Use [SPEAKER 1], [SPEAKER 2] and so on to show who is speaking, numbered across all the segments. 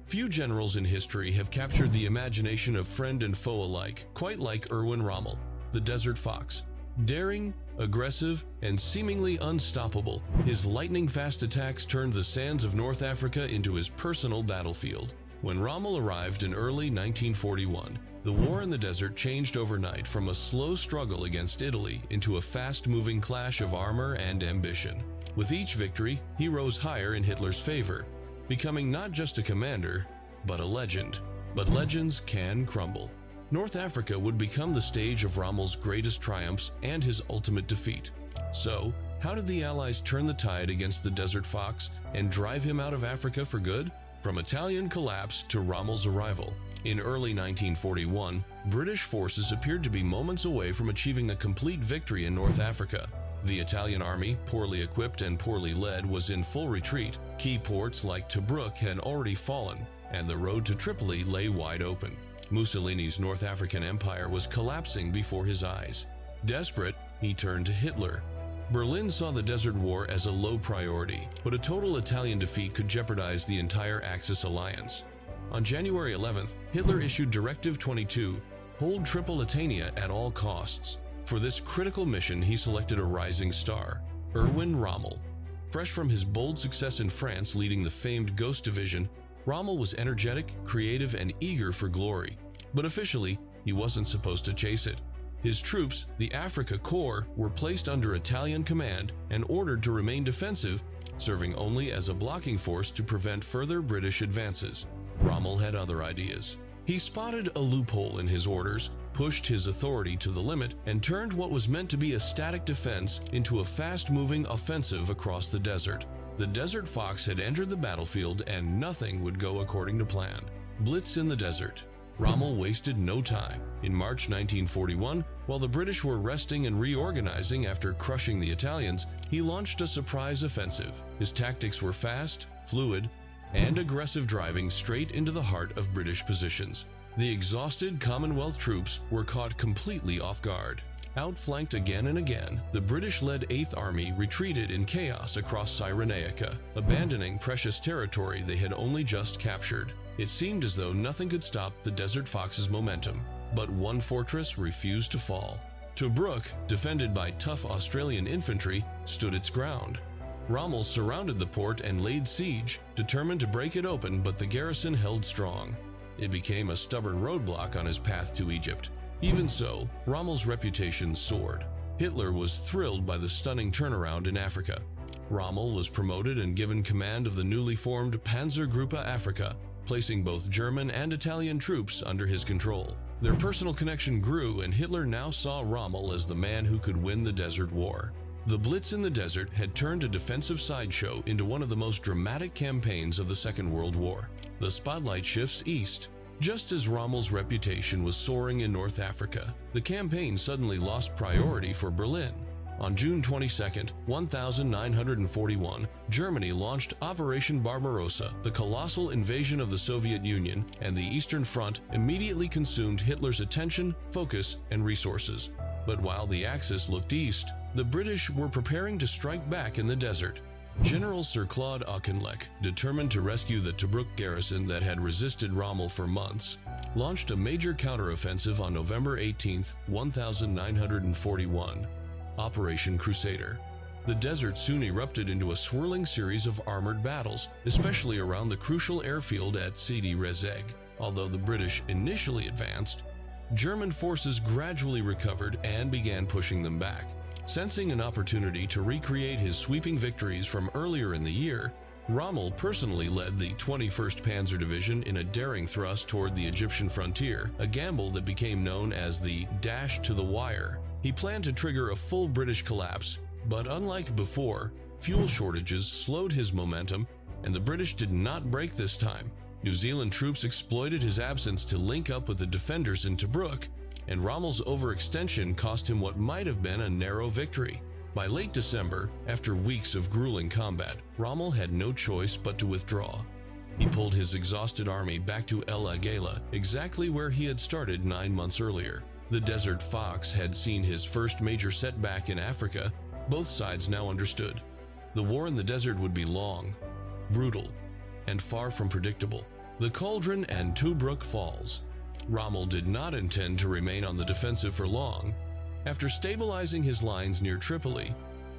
[SPEAKER 1] Few generals in history have captured the imagination of friend and foe alike, quite like Erwin Rommel, the Desert Fox. Daring, aggressive, and seemingly unstoppable, his lightning-fast attacks turned the sands of North Africa into his personal battlefield. When Rommel arrived in early 1941, the war in the desert changed overnight from a slow struggle against Italy into a fast-moving clash of armor and ambition. With each victory, he rose higher in Hitler's favor, becoming not just a commander, but a legend. But legends can crumble. North Africa would become the stage of Rommel's greatest triumphs and his ultimate defeat. So, how did the Allies turn the tide against the Desert Fox and drive him out of Africa for good? From Italian collapse to Rommel's arrival. In early 1941, British forces appeared to be moments away from achieving a complete victory in North Africa. The Italian army, poorly equipped and poorly led, was in full retreat. Key ports like Tobruk had already fallen, and the road to Tripoli lay wide open. Mussolini's North African Empire was collapsing before his eyes. Desperate, he turned to Hitler. Berlin saw the Desert War as a low priority, but a total Italian defeat could jeopardize the entire Axis alliance. On January 11th, Hitler issued Directive 22, hold Tripolitania at all costs. For this critical mission, he selected a rising star, Erwin Rommel. Fresh from his bold success in France leading the famed Ghost Division, Rommel was energetic, creative, and eager for glory. But officially, he wasn't supposed to chase it. His troops, the Afrika Korps, were placed under Italian command and ordered to remain defensive, serving only as a blocking force to prevent further British advances. Rommel had other ideas. He spotted a loophole in his orders, pushed his authority to the limit, and turned what was meant to be a static defense into a fast-moving offensive across the desert. The Desert Fox had entered the battlefield and nothing would go according to plan. Blitz in the desert. Rommel wasted no time. In March 1941, while the British were resting and reorganizing after crushing the Italians, he launched a surprise offensive. His tactics were fast, fluid, and aggressive, driving straight into the heart of British positions. The exhausted Commonwealth troops were caught completely off guard. Outflanked again and again, the British-led 8th Army retreated in chaos across Cyrenaica, abandoning precious territory they had only just captured. It seemed as though nothing could stop the Desert Fox's momentum, but one fortress refused to fall. Tobruk, defended by tough Australian infantry, stood its ground. Rommel surrounded the port and laid siege, determined to break it open, but the garrison held strong. It became a stubborn roadblock on his path to Egypt. Even so, Rommel's reputation soared. Hitler was thrilled by the stunning turnaround in Africa. Rommel was promoted and given command of the newly formed Panzergruppe Afrika, placing both German and Italian troops under his control. Their personal connection grew, and Hitler now saw Rommel as the man who could win the Desert War. The Blitz in the desert had turned a defensive sideshow into one of the most dramatic campaigns of the Second World War. The spotlight shifts east. Just as Rommel's reputation was soaring in North Africa, the campaign suddenly lost priority for Berlin. On June 22, 1941, Germany launched Operation Barbarossa, the colossal invasion of the Soviet Union, and the Eastern Front immediately consumed Hitler's attention, focus, and resources. But while the Axis looked east, the British were preparing to strike back in the desert. General Sir Claude Auchinleck, determined to rescue the Tobruk garrison that had resisted Rommel for months, launched a major counteroffensive on November 18, 1941, Operation Crusader. The desert soon erupted into a swirling series of armored battles, especially around the crucial airfield at Sidi Rezeg. Although the British initially advanced, German forces gradually recovered and began pushing them back. Sensing an opportunity to recreate his sweeping victories from earlier in the year, Rommel personally led the 21st Panzer Division in a daring thrust toward the Egyptian frontier, a gamble that became known as the Dash to the Wire. He planned to trigger a full British collapse, but unlike before, fuel shortages slowed his momentum, and the British did not break this time. New Zealand troops exploited his absence to link up with the defenders in Tobruk, and Rommel's overextension cost him what might have been a narrow victory. By late December, after weeks of grueling combat, Rommel had no choice but to withdraw. He pulled his exhausted army back to El Agheila, exactly where he had started 9 months earlier. The Desert Fox had seen his first major setback in Africa. Both sides now understood. The war in the desert would be long, brutal, and far from predictable. The Cauldron and Tobruk falls. Rommel did not intend to remain on the defensive for long. After stabilizing his lines near Tripoli,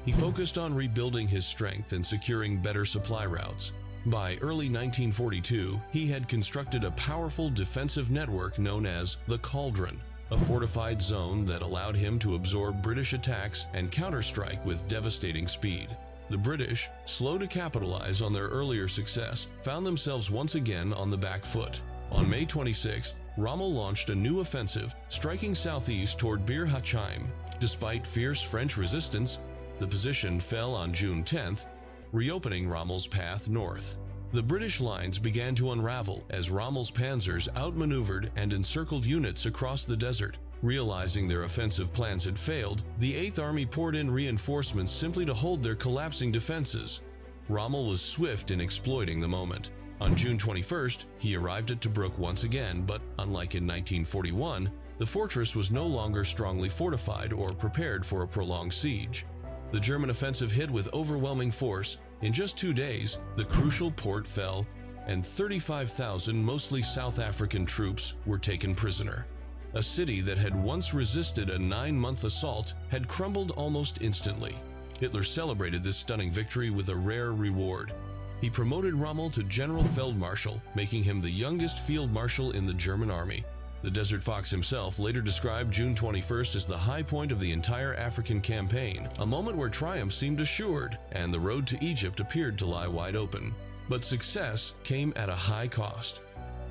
[SPEAKER 1] he focused on rebuilding his strength and securing better supply routes. By early 1942, he had constructed a powerful defensive network known as the Cauldron, a fortified zone that allowed him to absorb British attacks and counterstrike with devastating speed. The British, slow to capitalize on their earlier success, found themselves once again on the back foot. On May 26th, Rommel launched a new offensive, striking southeast toward Bir Hakeim. Despite fierce French resistance, the position fell on June 10th, reopening Rommel's path north. The British lines began to unravel as Rommel's panzers outmaneuvered and encircled units across the desert. Realizing their offensive plans had failed, the 8th Army poured in reinforcements simply to hold their collapsing defenses. Rommel was swift in exploiting the moment. On June 21st, he arrived at Tobruk once again, but unlike in 1941, the fortress was no longer strongly fortified or prepared for a prolonged siege. The German offensive hit with overwhelming force. In just 2 days, the crucial port fell, and 35,000 mostly South African troops were taken prisoner. A city that had once resisted a 9-month assault had crumbled almost instantly. Hitler celebrated this stunning victory with a rare reward. He promoted Rommel to General Feldmarschall, making him the youngest field marshal in the German army. The Desert Fox himself later described June 21st as the high point of the entire African campaign, a moment where triumph seemed assured and the road to Egypt appeared to lie wide open. But success came at a high cost.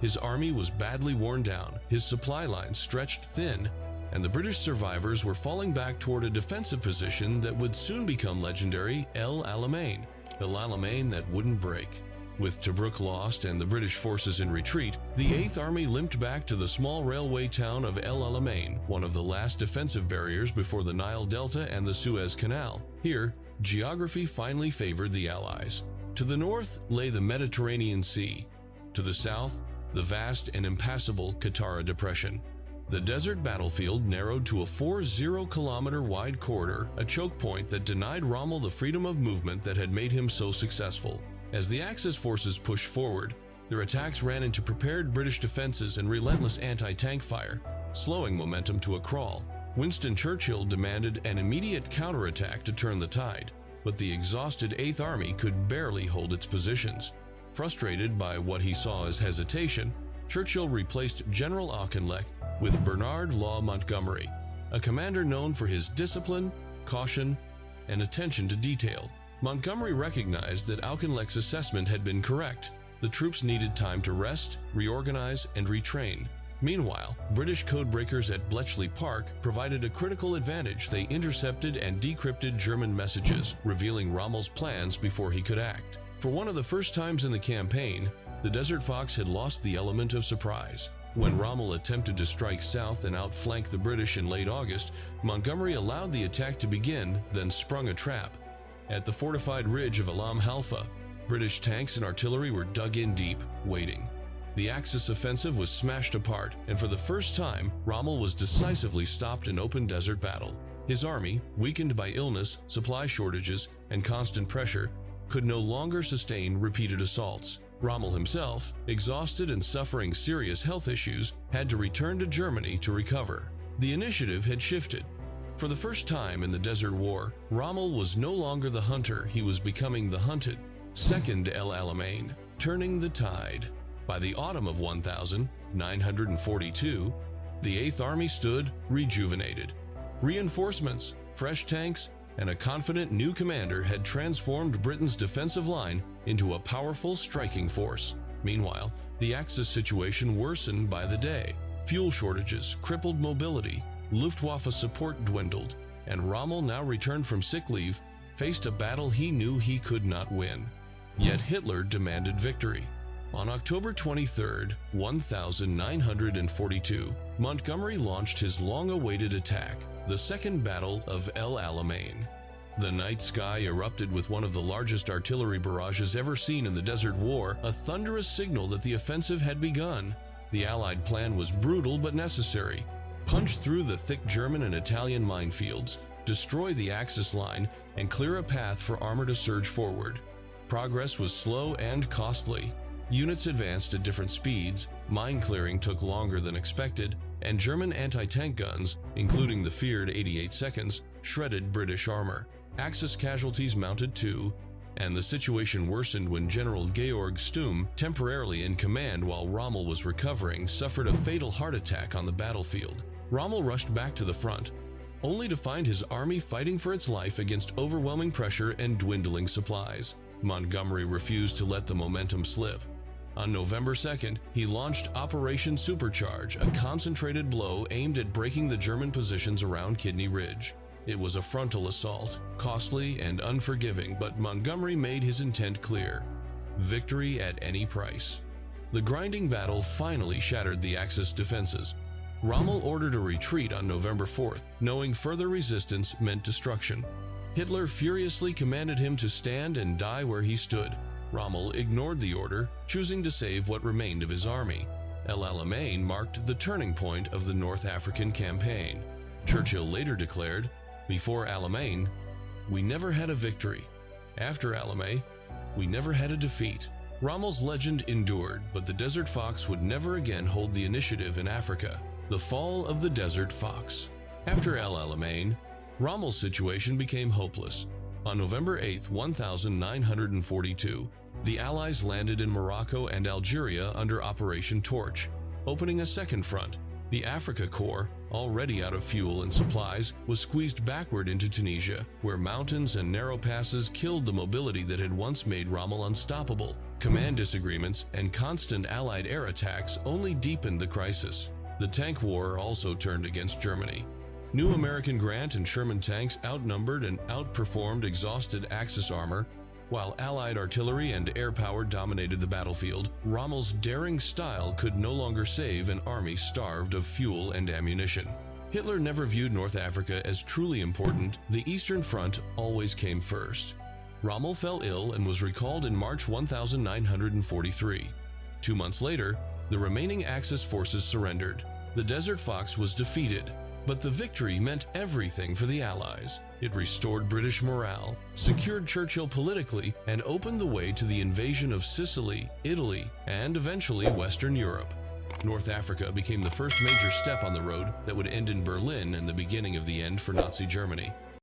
[SPEAKER 1] His army was badly worn down, his supply lines stretched thin, and the British survivors were falling back toward a defensive position that would soon become legendary: El Alamein, the Alamein that wouldn't break. With Tobruk lost and the British forces in retreat, the 8th Army limped back to the small railway town of El Alamein, one of the last defensive barriers before the Nile Delta and the Suez Canal. Here, geography finally favored the Allies. To the north lay the Mediterranean Sea. To the south, the vast and impassable Qattara Depression. The desert battlefield narrowed to a 40-kilometer wide corridor, a choke point that denied Rommel the freedom of movement that had made him so successful. As the Axis forces pushed forward, their attacks ran into prepared British defenses and relentless anti-tank fire, slowing momentum to a crawl. Winston Churchill demanded an immediate counterattack to turn the tide, but the exhausted 8th Army could barely hold its positions. Frustrated by what he saw as hesitation, Churchill replaced General Auchinleck with Bernard Law Montgomery, a commander known for his discipline, caution, and attention to detail. Montgomery recognized that Auchinleck's assessment had been correct. The troops needed time to rest, reorganize, and retrain. Meanwhile, British codebreakers at Bletchley Park provided a critical advantage. They intercepted and decrypted German messages, revealing Rommel's plans before he could act. For one of the first times in the campaign, the Desert Fox had lost the element of surprise. When Rommel attempted to strike south and outflank the British in late August, Montgomery allowed the attack to begin, then sprung a trap. At the fortified ridge of Alam Halfa, British tanks and artillery were dug in deep, waiting. The Axis offensive was smashed apart, and for the first time, Rommel was decisively stopped in open desert battle. His army, weakened by illness, supply shortages, and constant pressure, could no longer sustain repeated assaults. Rommel himself, exhausted and suffering serious health issues, had to return to Germany to recover. The initiative had shifted. For the first time in the Desert War, Rommel was no longer the hunter, he was becoming the hunted. Second El Alamein, turning the tide. By the autumn of 1942, the 8th Army stood rejuvenated. Reinforcements, fresh tanks, and a confident new commander had transformed Britain's defensive line into a powerful striking force. Meanwhile, the Axis situation worsened by the day. Fuel shortages crippled mobility, Luftwaffe support dwindled, and Rommel, now returned from sick leave, faced a battle he knew he could not win. Yet Hitler demanded victory. On October 23, 1942, Montgomery launched his long-awaited attack, the Second Battle of El Alamein. The night sky erupted with one of the largest artillery barrages ever seen in the Desert War, a thunderous signal that the offensive had begun. The Allied plan was brutal but necessary. Punch through the thick German and Italian minefields, destroy the Axis line, and clear a path for armor to surge forward. Progress was slow and costly. Units advanced at different speeds, mine clearing took longer than expected, and German anti-tank guns, including the feared 88 seconds, shredded British armor. Axis casualties mounted too, and the situation worsened when General Georg Stumm, temporarily in command while Rommel was recovering, suffered a fatal heart attack on the battlefield. Rommel rushed back to the front, only to find his army fighting for its life against overwhelming pressure and dwindling supplies. Montgomery refused to let the momentum slip. On November 2nd, he launched Operation Supercharge, a concentrated blow aimed at breaking the German positions around Kidney Ridge. It was a frontal assault, costly and unforgiving, but Montgomery made his intent clear: victory at any price. The grinding battle finally shattered the Axis defenses. Rommel ordered a retreat on November 4th, knowing further resistance meant destruction. Hitler furiously commanded him to stand and die where he stood. Rommel ignored the order, choosing to save what remained of his army. El Alamein marked the turning point of the North African campaign. Churchill later declared, "Before Alamein, we never had a victory. After Alamein, we never had a defeat." Rommel's legend endured, but the Desert Fox would never again hold the initiative in Africa. The fall of the Desert Fox. After El Alamein, Rommel's situation became hopeless. On November 8, 1942, the Allies landed in Morocco and Algeria under Operation Torch, opening a second front. The Afrika Korps, already out of fuel and supplies, was squeezed backward into Tunisia, where mountains and narrow passes killed the mobility that had once made Rommel unstoppable. Command disagreements and constant Allied air attacks only deepened the crisis. The tank war also turned against Germany. New American Grant and Sherman tanks outnumbered and outperformed exhausted Axis armor, while Allied artillery and air power dominated the battlefield. Rommel's daring style could no longer save an army starved of fuel and ammunition. Hitler never viewed North Africa as truly important. The Eastern Front always came first. Rommel fell ill and was recalled in March 1943. 2 months later, the remaining Axis forces surrendered. The Desert Fox was defeated, but the victory meant everything for the Allies. It restored British morale, secured Churchill politically, and opened the way to the invasion of Sicily, Italy, and eventually Western Europe. North Africa became the first major step on the road that would end in Berlin and the beginning of the end for Nazi Germany.